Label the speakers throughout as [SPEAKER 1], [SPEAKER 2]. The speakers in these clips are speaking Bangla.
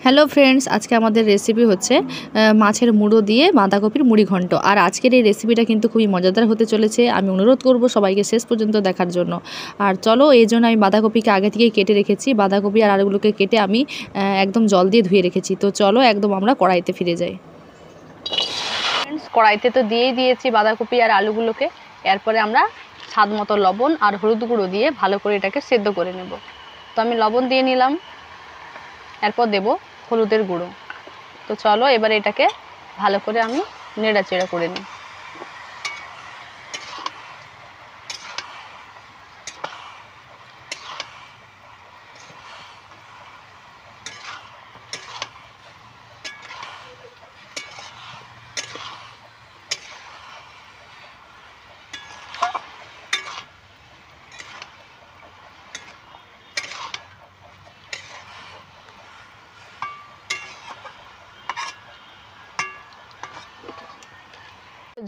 [SPEAKER 1] হ্যালো ফ্রেন্ডস, আজকে আমাদের রেসিপি হচ্ছে মাছের মুড়ো দিয়ে বাঁধাকপির মুড়ি ঘন্ট। আর আজকের এই রেসিপিটা কিন্তু খুবই মজাদার হতে চলেছে। আমি অনুরোধ করব সবাইকে শেষ পর্যন্ত দেখার জন্য। আর চলো, এই জন্য আমি বাঁধাকপিকে আগে থেকেই কেটে রেখেছি। বাঁধাকপি আর আলুগুলোকে কেটে আমি একদম জল দিয়ে ধুয়ে রেখেছি। তো চলো একদম আমরা কড়াইতে ফিরে যাই। ফ্রেন্ডস, কড়াইতে তো দিয়েই দিয়েছি বাঁধাকপি আর আলুগুলোকে। এরপরে আমরা স্বাদ মতো লবণ আর হলুদ গুঁড়ো দিয়ে ভালো করে এটাকে সেদ্ধ করে নেব। তো আমি লবণ দিয়ে নিলাম, এরপর দেব হলুদের গুঁড়ো। তো চলো এবার এটাকে ভালো করে আমি নেড়াচেড়া করে নিই।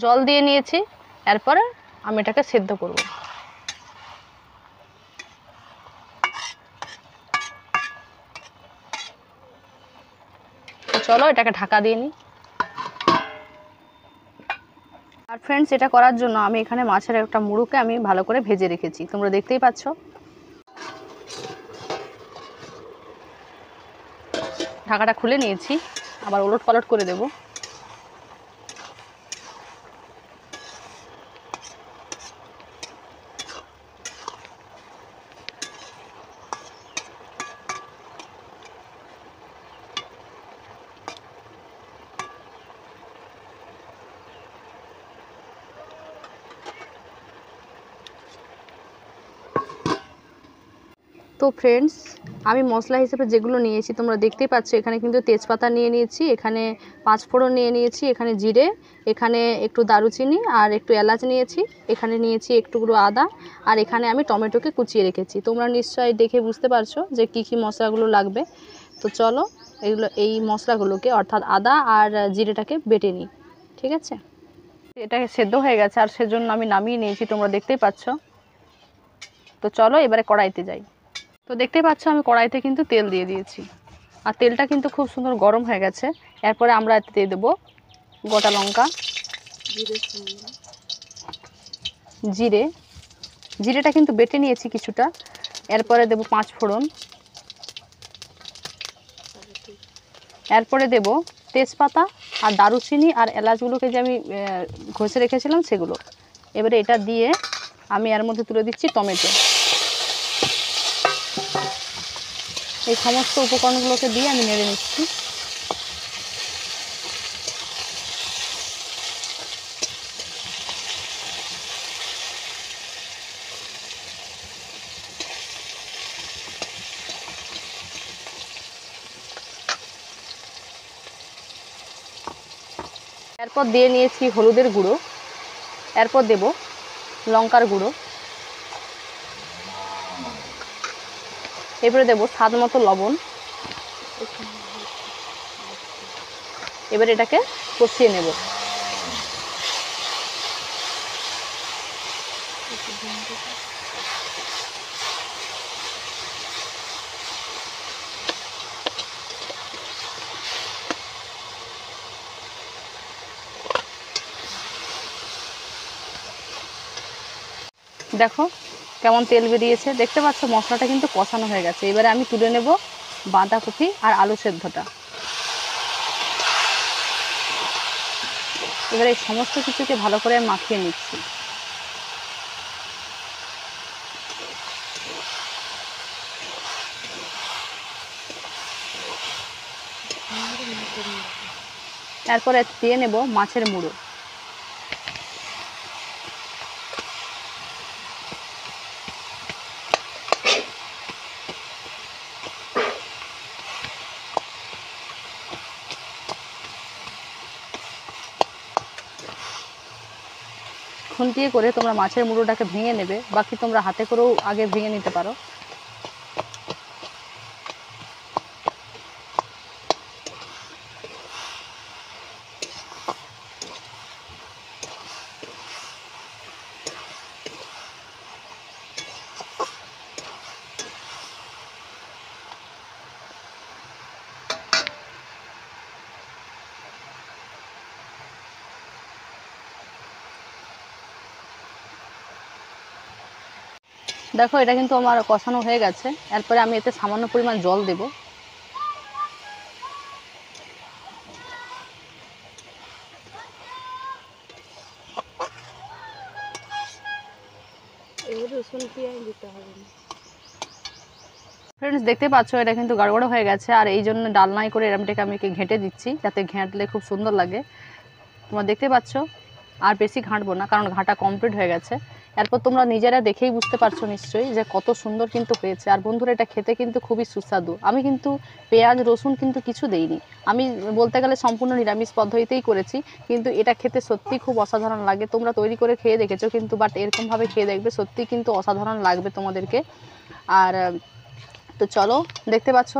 [SPEAKER 1] জল দিয়ে নিয়েছি, এরপরে আমি এটাকে সেদ্ধ করব। চলো এটাকে ঢাকা দিয়ে নিই। আর ফ্রেন্ডস, এটা করার জন্য আমি এখানে মাছের একটা মুড়োকে আমি ভালো করে ভেজে রেখেছি, তোমরা দেখতেই পাচ্ছ। ঢাকাটা খুলে নিয়েছি, আবার ওলট পালট করে দেব। তো ফ্রেন্ডস, আমি মশলা হিসেবে যেগুলো নিয়েছি তোমরা দেখতেই পাচ্ছ। এখানে কিন্তু তেজপাতা নিয়ে নিয়েছি, এখানে 5 ফোড়ন নিয়ে নিয়েছি, এখানে জিরে, এখানে একটু দারুচিনি আর একটু এলাচ নিয়েছি, এখানে নিয়েছি একটুকরো আদা, আর এখানে আমি টমেটোকে কুচিয়ে রেখেছি। তোমরা নিশ্চয়ই দেখে বুঝতে পারছো যে কী কী মশলাগুলো লাগবে। তো চলো এই মশলাগুলোকে অর্থাৎ আদা আর জিরেটাকে বেটে নিই। ঠিক আছে, এটাকে সেদ্ধ হয়ে গেছে আর সেজন্য আমি নামিয়ে নিয়েছি, তোমরা দেখতেই পাচ্ছ। তো চলো এবারে কড়াইতে যাই। তো দেখতেই পাচ্ছ আমি কড়াইতে কিন্তু তেল দিয়ে দিয়েছি, আর তেলটা কিন্তু খুব সুন্দর গরম হয়ে গেছে। এরপরে আমরা এতে দিয়ে দেবো গোটা লঙ্কা, জিরে, জিরেটা কিন্তু বেটে নিয়েছি কিছুটা। এরপরে দেব 5 ফোড়ন, এরপরে দেব তেজপাতা আর দারুচিনি আর এলাচগুলোকে যে আমি ঘষে রেখেছিলাম সেগুলো। এবারে এটা দিয়ে আমি এর মধ্যে তুলে দিচ্ছি টমেটো। এই সমস্ত উপকরণগুলোকে দিয়ে আমি নেড়ে নিচ্ছি। এরপর দিয়ে নিয়েছি হলুদের গুঁড়ো, এরপর দেব লঙ্কার গুঁড়ো, এবারে দেব স্বাদ মতো লবণ। এবার এটাকে কষিয়ে নেব। দেখো কেমন তেল বেরিয়েছে, দেখতে পাচ্ছ মশলাটা কিন্তু কষানো হয়ে গেছে। এবারে আমি তুলে নেব বাঁধাকপি আর আলু সেদ্ধটা। এবারে এই সমস্ত কিছুকে ভালো করে মাখিয়ে নিচ্ছি। তারপরে দিয়ে নেব মাছের মুড়ো। খুন্তিয়ে করে তোমরা মাছের মুড়োটাকে ভেঙে নেবে, বাকি তোমরা হাতে করেও আগে ভেঙে নিতে পারো। দেখো এটা কিন্তু আমার কষানো হয়ে গেছে। এরপরে আমি এতে সামান্য পরিমাণ জল দেব।
[SPEAKER 2] রসুন পেঁয়াজ দিতে হবে না।
[SPEAKER 1] ফ্রেন্ডস দেখতে পাচ্ছ এটা কিন্তু গাঢ় হয়ে গেছে, আর এই জন্য ডালনাই করে এরমটাকে আমি ঘেঁটে দিচ্ছি যাতে ঘেঁটলে খুব সুন্দর লাগে। তোমরা দেখতে পাচ্ছ আর বেশি ঘাঁটবো না, কারণ ঘাঁটা কমপ্লিট হয়ে গেছে। এরপর তোমরা নিজেরা দেখেই বুঝতে পারছো নিশ্চয়ই যে কত সুন্দর কিন্তু হয়েছে। আর বন্ধুরা এটা খেতে কিন্তু খুবই সুস্বাদু। আমি কিন্তু পেঁয়াজ রসুন কিন্তু কিছু দেইনি, আমি বলতে গেলে সম্পূর্ণ নিরামিষ পদ্ধতিতেই করেছি, কিন্তু এটা খেতে সত্যি খুব অসাধারণ লাগে। তোমরা তৈরি করে খেয়ে দেখেছো কিন্তু, বাট এরকমভাবে খেয়ে দেখবে, সত্যি কিন্তু অসাধারণ লাগবে তোমাদেরকে। আর তো চলো, দেখতে পাচ্ছ,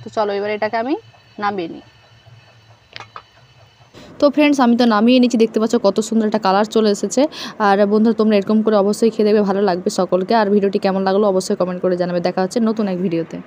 [SPEAKER 1] তো চলো এবার এটাকে আমি নামিয়ে নিই। তো ফ্রেন্ডস আমি তো নামিয়ে নিচ্ছি, দেখতে পাচ্ছ কত সুন্দর একটা কালার চলে এসেছে। আর বন্ধুরা তোমরা এরকম করে অবশ্যই খেয়ে দেখবে, ভালো লাগবে সকলকে। আর ভিডিওটি কেমন লাগলো অবশ্যই কমেন্ট করে জানাবে। দেখা হচ্ছে নতুন এক ভিডিওতে।